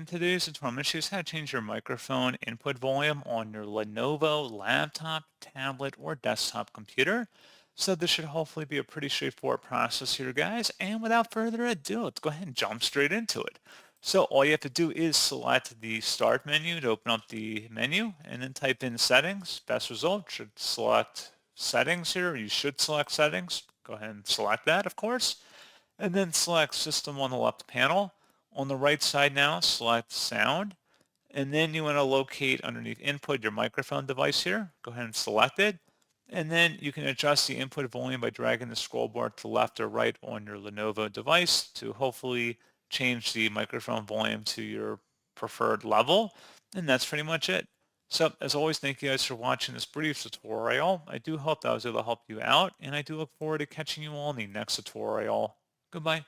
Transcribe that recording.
In today's tutorial, I'm going to show you how to change your microphone input volume on your Lenovo laptop, tablet, or desktop computer. So this should hopefully be a pretty straightforward process here, guys. And without further ado, let's go ahead and jump straight into it. So all you have to do is select the Start menu to open up the menu, and then type in Settings. Best result should select Settings here. You should select Settings. Go ahead and select that, of course, and then select System on the left panel. On the right side now, select Sound, and then you want to locate underneath Input your microphone device here. Go ahead and select it, and then you can adjust the input volume by dragging the scroll bar to the left or right on your Lenovo device to hopefully change the microphone volume to your preferred level, and that's pretty much it. So as always, thank you guys for watching this brief tutorial. I do hope that I was able to help you out, and I do look forward to catching you all in the next tutorial. Goodbye.